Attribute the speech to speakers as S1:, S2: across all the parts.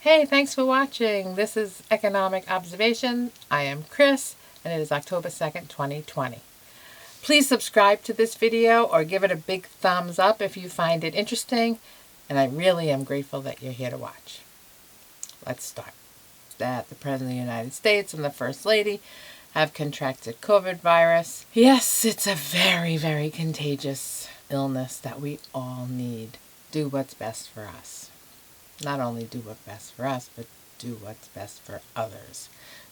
S1: Hey, thanks for watching. This is Economic Observation. I am Chris, and it is October 2nd, 2020. Please subscribe to this video or give it a big thumbs up if you find it interesting, and I really am grateful that you're here to watch. Let's start. That the President of the United States and the First Lady have contracted COVID virus. Yes, it's a very, very contagious illness that we all need. Do what's best for us. Not only do what's best for us, but do what's best for others.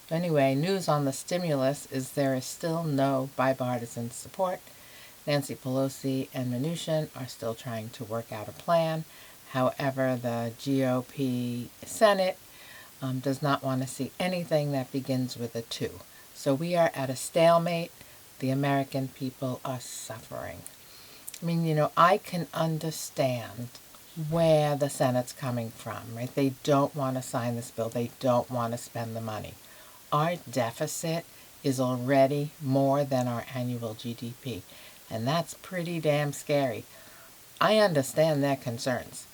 S1: Anyway, news on the stimulus is there is still no bipartisan support. Nancy Pelosi and Mnuchin are still trying to work out a plan. However, the GOP Senate does not want to see anything that begins with a 2. So we are at a stalemate. The American people are suffering. I mean, I can understand where the Senate's coming from, right? They don't want to sign this bill. They don't want to spend the money. Our deficit is already more than our annual GDP, and that's pretty damn scary. I understand their concerns.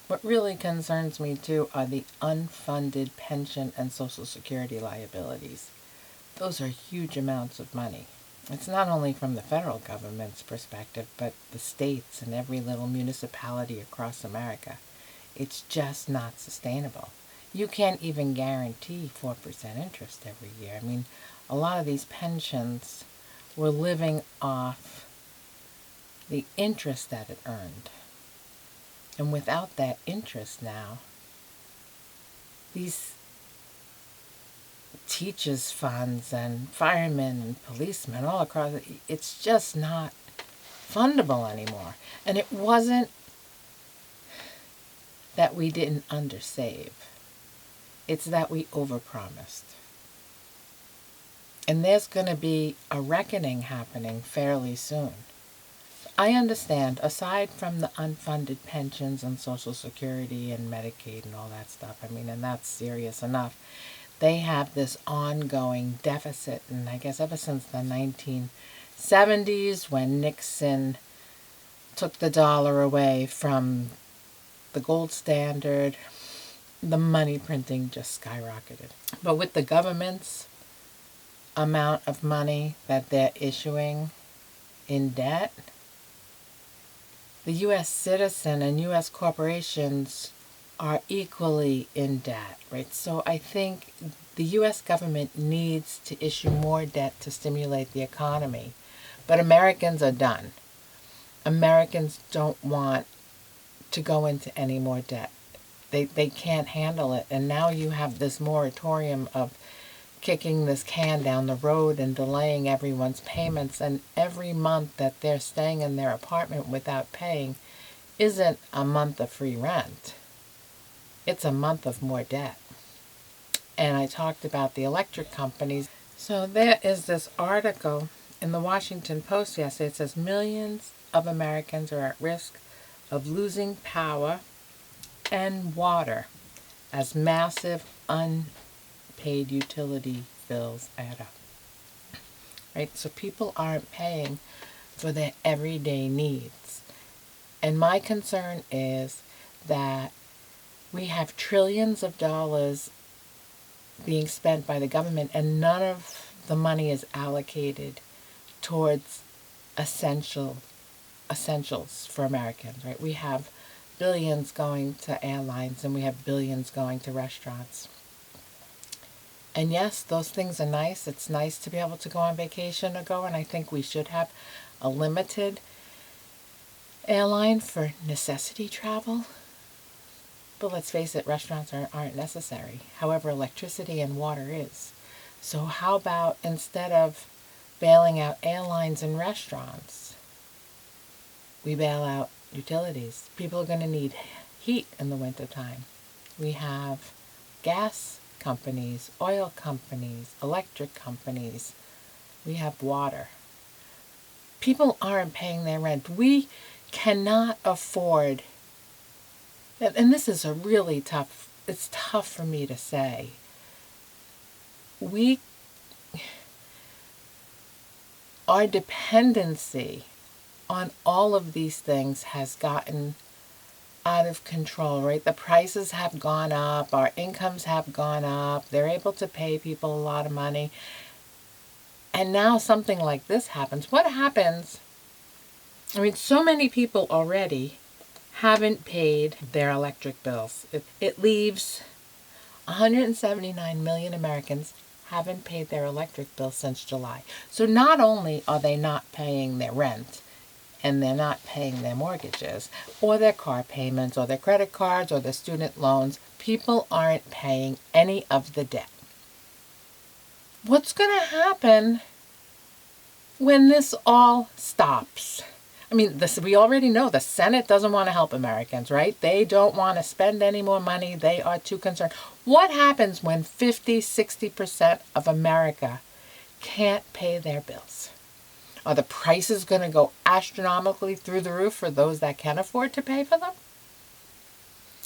S1: What really concerns me, too, are the unfunded pension and Social Security liabilities. Those are huge amounts of money. It's not only from the federal government's perspective, but the states and every little municipality across America. It's just not sustainable. You can't even guarantee 4% interest every year. I mean, a lot of these pensions were living off the interest that it earned. And without that interest now, these teachers' funds and firemen and policemen all across, it's just not fundable anymore. And it wasn't that we didn't undersave. It's that we overpromised. And there's going to be a reckoning happening fairly soon. I understand, aside from the unfunded pensions and Social Security and Medicaid and all that stuff, and that's serious enough, they have this ongoing deficit, and I guess ever since the 1970s, when Nixon took the dollar away from the gold standard, the money printing just skyrocketed. But with the government's amount of money that they're issuing in debt, the U.S. citizen and U.S. corporations are equally in debt, right? So I think the U.S. government needs to issue more debt to stimulate the economy. But Americans are done. Americans don't want to go into any more debt. They can't handle it. And now you have this moratorium of kicking this can down the road and delaying everyone's payments. And every month that they're staying in their apartment without paying isn't a month of free rent. It's a month of more debt. And I talked about the electric companies. So there is this article in the Washington Post yesterday. It says millions of Americans are at risk of losing power and water as massive unpaid utility bills add up. Right? So people aren't paying for their everyday needs. And my concern is that we have trillions of dollars being spent by the government, and none of the money is allocated towards essentials for Americans, right? We have billions going to airlines, and we have billions going to restaurants. And yes, those things are nice. It's nice to be able to go on vacation and I think we should have a limited airline for necessity travel. But let's face it, restaurants aren't necessary. However, electricity and water is. So how about instead of bailing out airlines and restaurants, we bail out utilities? People are going to need heat in the wintertime. We have gas companies, oil companies, electric companies. We have water. People aren't paying their rent. We cannot afford. And this is it's tough for me to say. Our dependency on all of these things has gotten out of control, right? The prices have gone up, our incomes have gone up, they're able to pay people a lot of money. And now something like this happens. What happens? I mean, so many people already haven't paid their electric bills. It leaves 179 million Americans haven't paid their electric bill since July. So not only are they not paying their rent and they're not paying their mortgages or their car payments or their credit cards or their student loans, people aren't paying any of the debt. What's going to happen when this all stops? I mean, we already know the Senate doesn't want to help Americans, right? They don't want to spend any more money. They are too concerned. What happens when 50, 60% of America can't pay their bills? Are the prices going to go astronomically through the roof for those that can afford to pay for them?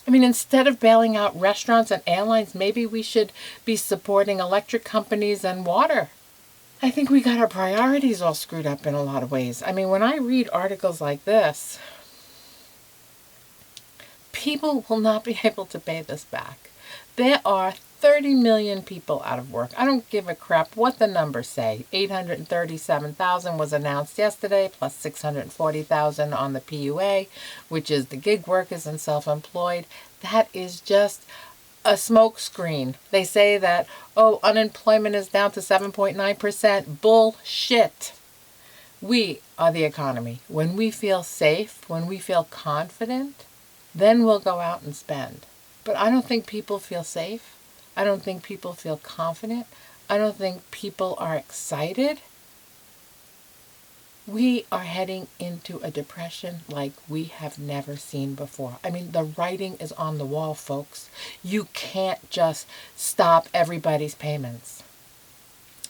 S1: I mean, instead of bailing out restaurants and airlines, maybe we should be supporting electric companies and water. I think we got our priorities all screwed up in a lot of ways. I mean, when I read articles like this, people will not be able to pay this back. There are 30 million people out of work. I don't give a crap what the numbers say. 837,000 was announced yesterday, plus 640,000 on the PUA, which is the gig workers and self-employed. That is just a smoke screen. They say that, oh, unemployment is down to 7.9%. Bullshit. We are the economy. When we feel safe, when we feel confident, then we'll go out and spend. But I don't think people feel safe. I don't think people feel confident. I don't think people are excited. We are heading into a depression like we have never seen before. I mean, the writing is on the wall, folks. You can't just stop everybody's payments.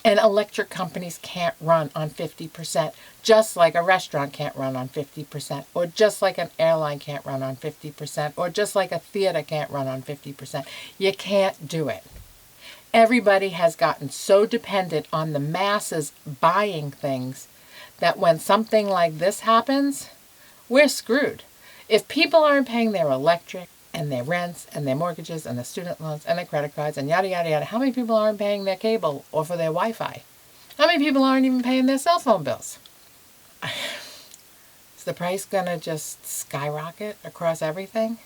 S1: And electric companies can't run on 50%, just like a restaurant can't run on 50%, or just like an airline can't run on 50%, or just like a theater can't run on 50%. You can't do it. Everybody has gotten so dependent on the masses buying things that when something like this happens, we're screwed. If people aren't paying their electric and their rents and their mortgages and their student loans and their credit cards and yada, yada, yada, how many people aren't paying their cable or for their Wi-Fi? How many people aren't even paying their cell phone bills? Is the price going to just skyrocket across everything?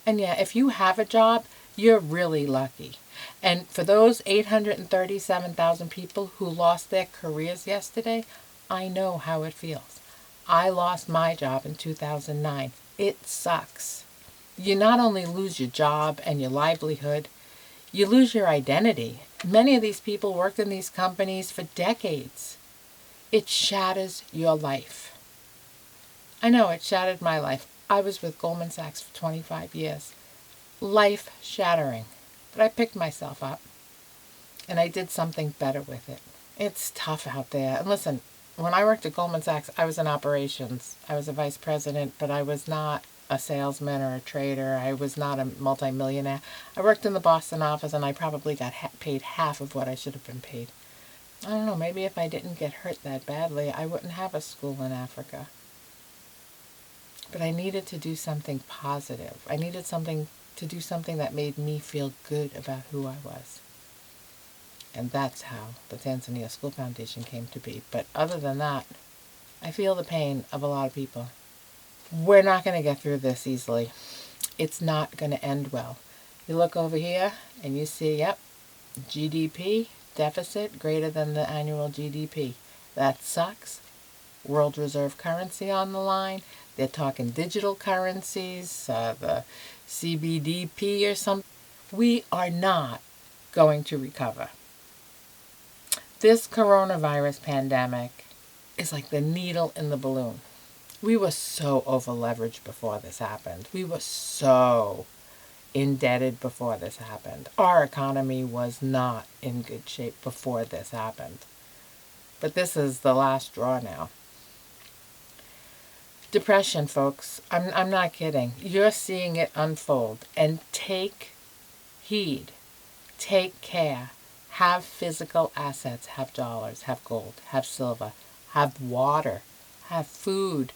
S1: And yeah, if you have a job, you're really lucky. And for those 837,000 people who lost their careers yesterday, I know how it feels. I lost my job in 2009. It sucks. You not only lose your job and your livelihood, you lose your identity. Many of these people worked in these companies for decades. It shatters your life. I know it shattered my life. I was with Goldman Sachs for 25 years. Life shattering. But I picked myself up and I did something better with it. It's tough out there. And listen, when I worked at Goldman Sachs, I was in operations. I was a vice president, but I was not a salesman or a trader. I was not a multimillionaire. I worked in the Boston office and I probably got paid half of what I should have been paid. I don't know, maybe if I didn't get hurt that badly, I wouldn't have a school in Africa. But I needed to do something positive. I needed to do something that made me feel good about who I was. And that's how the Tanzania School Foundation came to be. But other than that, I feel the pain of a lot of people. We're not going to get through this easily. It's not going to end well. You look over here and you see, yep, GDP deficit greater than the annual GDP. That sucks. World Reserve currency on the line. They're talking digital currencies, the CBDP or something. We are not going to recover. This coronavirus pandemic is like the needle in the balloon. We were so over-leveraged before this happened. We were so indebted before this happened. Our economy was not in good shape before this happened. But this is the last straw now. Depression, folks. I'm not kidding. You're seeing it unfold. And take heed. Take care. Have physical assets. Have dollars. Have gold. Have silver. Have water. Have food.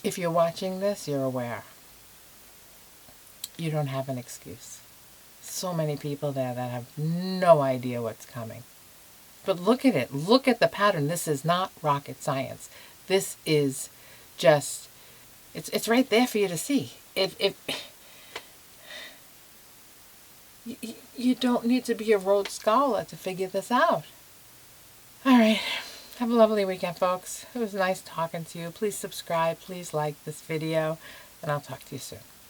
S1: If you're watching this, you're aware. you don't have an excuse. So many people there that have no idea what's coming. But look at it. Look at the pattern. This is not rocket science. This is just, it's right there for you to see. If you don't need to be a Rhodes Scholar to figure this out. All right. Have a lovely weekend, folks. It was nice talking to you. Please subscribe. Please like this video. And I'll talk to you soon.